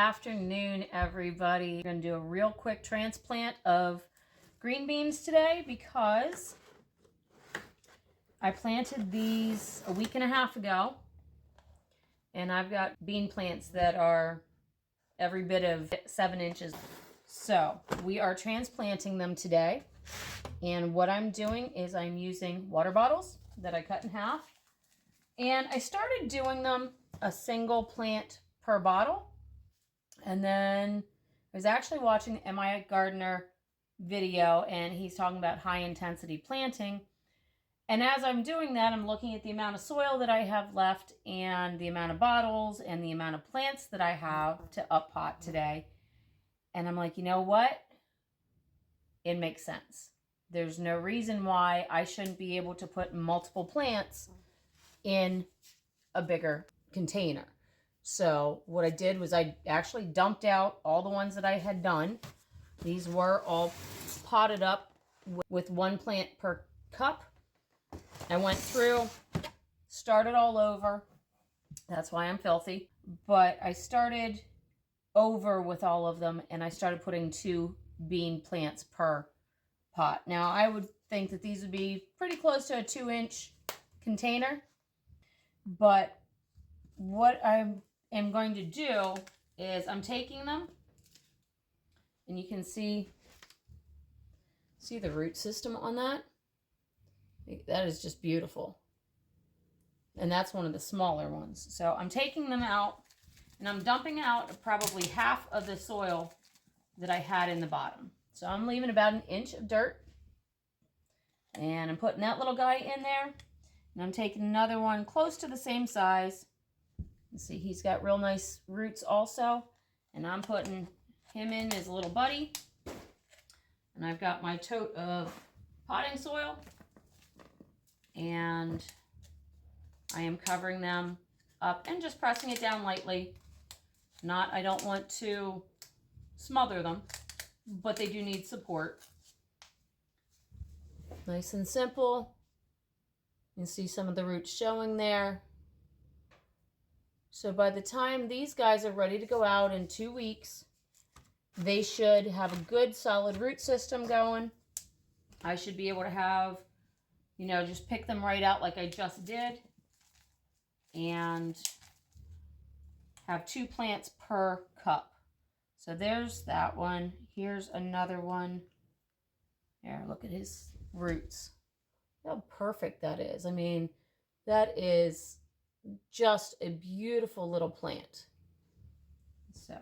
afternoon, everybody. I'm going to do a real quick transplant of green beans today because I planted these a week and a half ago, and I've got bean plants that are every bit of 7 inches. So we are transplanting them today, and what I'm doing is I'm using water bottles that I cut in half, and I started doing them a single plant per bottle. And then I was actually watching M.I. Gardener video, and he's talking about high intensity planting. And as I'm doing that, I'm looking at the amount of soil that I have left and the amount of bottles and the amount of plants that I have to up pot today. And I'm like, you know what? It makes sense. There's no reason why I shouldn't be able to put multiple plants in a bigger container. So what I did was I actually dumped out all the ones that I had done. These were all potted up with 1 plant per cup. I went through, started all over. That's why I'm filthy. But I started over with all of them, and I started putting 2 bean plants per pot. Now, I would think that these would be pretty close to a 2-inch container. But what I am going to do is I'm taking them, and you can see the root system on that. That is just beautiful. And that's one of the smaller ones. So I'm taking them out, and I'm dumping out probably half of the soil that I had in the bottom. So I'm leaving about 1 inch of dirt, and I'm putting that little guy in there, and I'm taking another one close to the same size. You see, he's got real nice roots also, and I'm putting him in as a little buddy. And I've got my tote of potting soil, and I am covering them up and just pressing it down lightly. I don't want to smother them, but they do need support. Nice and simple. You can see some of the roots showing there. So by the time these guys are ready to go out in 2 weeks, they should have a good solid root system going. I should be able to have, just pick them right out like I just did, and have 2 plants per cup. So there's that one. Here's another one. There, look at his roots. How perfect that is. I mean, that is just a beautiful little plant. So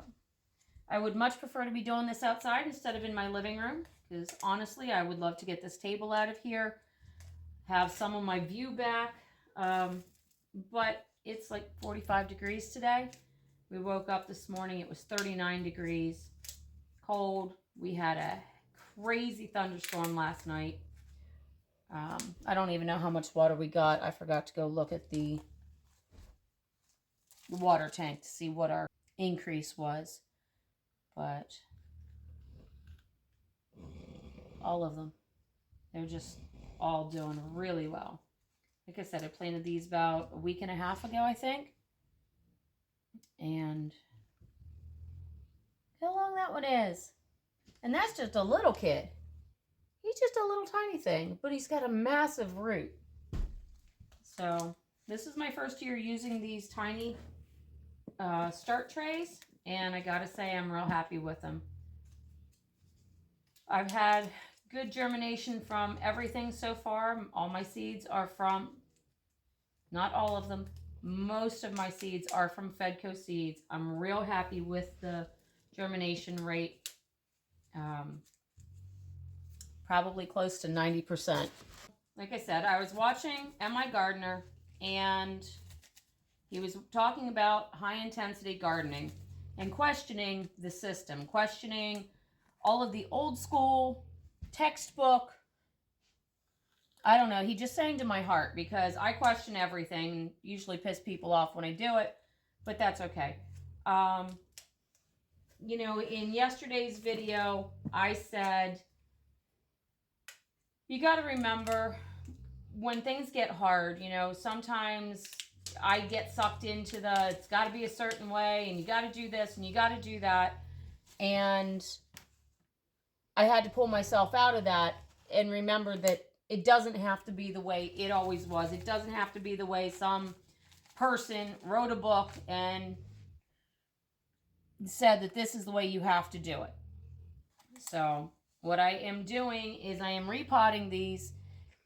I would much prefer to be doing this outside instead of in my living room, because honestly, I would love to get this table out of here, have some of my view back. But it's like 45 degrees today. We woke up this morning, it was 39 degrees, cold. We had a crazy thunderstorm last night. I don't even know how much water we got. I forgot to go look at the water tank to see what our increase was. But all of them, they're just all doing really well. Like I said, I planted these about a week and a half ago, I think. And look how long that one is. And that's just a little kid. He's just a little tiny thing, but he's got a massive root. So this is my first year using these tiny start trays, and I gotta say I'm real happy with them. I've had good germination from everything so far. All my seeds are from, not all of them, most of my seeds are from Fedco Seeds. I'm real happy with the germination rate. Probably close to 90%. Like I said, I was watching M.I. Gardener, and he was talking about high intensity gardening and questioning the system, questioning all of the old school textbook. I don't know. He just sang to my heart, because I question everything and usually piss people off when I do it, but that's okay. In yesterday's video, I said, you got to remember when things get hard, sometimes I get sucked into the, it's got to be a certain way, and you got to do this, and you got to do that. And I had to pull myself out of that and remember that it doesn't have to be the way it always was. It doesn't have to be the way some person wrote a book and said that this is the way you have to do it. So what I am doing is I am repotting these,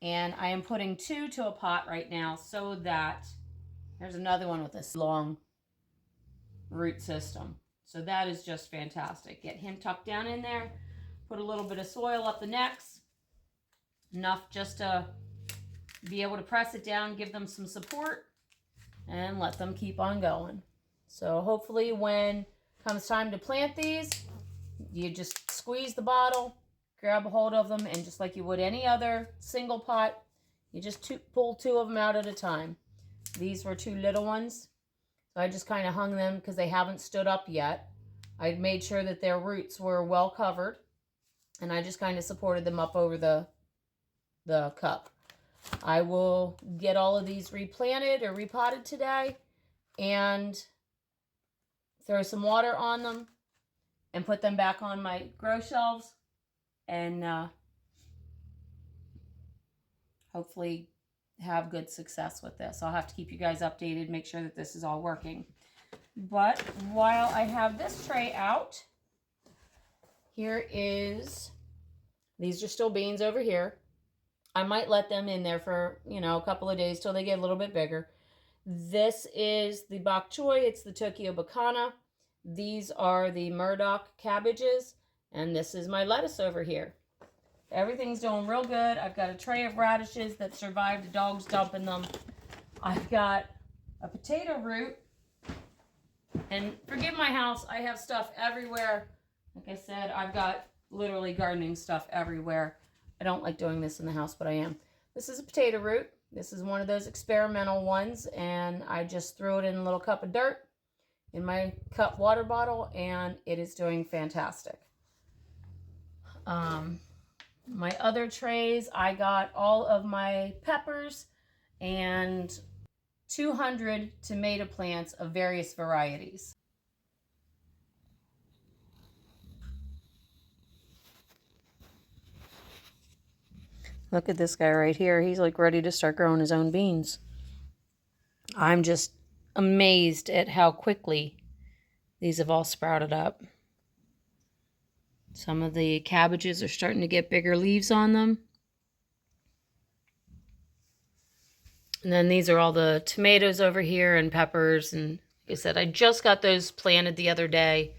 and I am putting 2 to a pot right now so that there's another one with this long root system. So that is just fantastic. Get him tucked down in there. Put a little bit of soil up the necks. Enough just to be able to press it down, give them some support, and let them keep on going. So hopefully when it comes time to plant these, you just squeeze the bottle, grab a hold of them, and just like you would any other single pot, you just pull 2 of them out at a time. These were 2 little ones, so I just kind of hung them because they haven't stood up yet. I made sure that their roots were well covered, and I just kind of supported them up over the cup. I will get all of these replanted or repotted today and throw some water on them and put them back on my grow shelves, and hopefully have good success with this. I'll have to keep you guys updated, make sure that this is all working. But while I have this tray out, here is, these are still beans over here. I might let them in there for, a couple of days till they get a little bit bigger. This is the bok choy. It's the Tokyo Bacana. These are the Murdoch cabbages. And this is my lettuce over here. Everything's doing real good. I've got a tray of radishes that survived the dogs dumping them. I've got a potato root. And forgive my house, I have stuff everywhere. Like I said, I've got literally gardening stuff everywhere. I don't like doing this in the house, but I am. This is a potato root. This is one of those experimental ones, and I just threw it in a little cup of dirt in my cup water bottle, and it is doing fantastic. My other trays, I got all of my peppers and 200 tomato plants of various varieties. Look at this guy right here. He's like ready to start growing his own beans. I'm just amazed at how quickly these have all sprouted up. Some of the cabbages are starting to get bigger leaves on them. And then these are all the tomatoes over here and peppers. And like I said, I just got those planted the other day.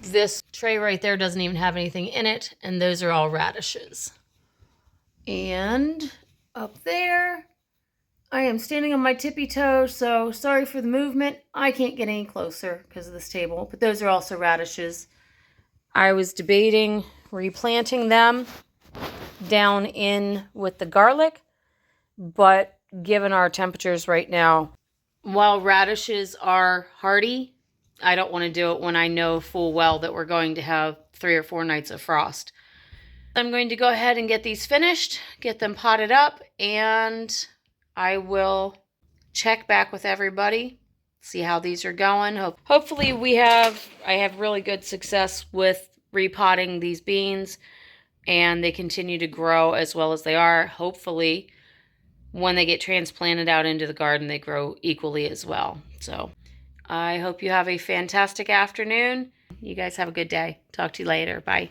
This tray right there doesn't even have anything in it. And those are all radishes. And up there, I am standing on my tippy toes, so sorry for the movement. I can't get any closer because of this table, but those are also radishes. I was debating replanting them down in with the garlic, but given our temperatures right now, while radishes are hardy, I don't want to do it when I know full well that we're going to have 3 or 4 nights of frost. I'm going to go ahead and get these finished, get them potted up, and I will check back with everybody, see how these are going. Hopefully I have really good success with repotting these beans, and they continue to grow as well as they are. Hopefully, when they get transplanted out into the garden, they grow equally as well. So I hope you have a fantastic afternoon. You guys have a good day. Talk to you later. Bye.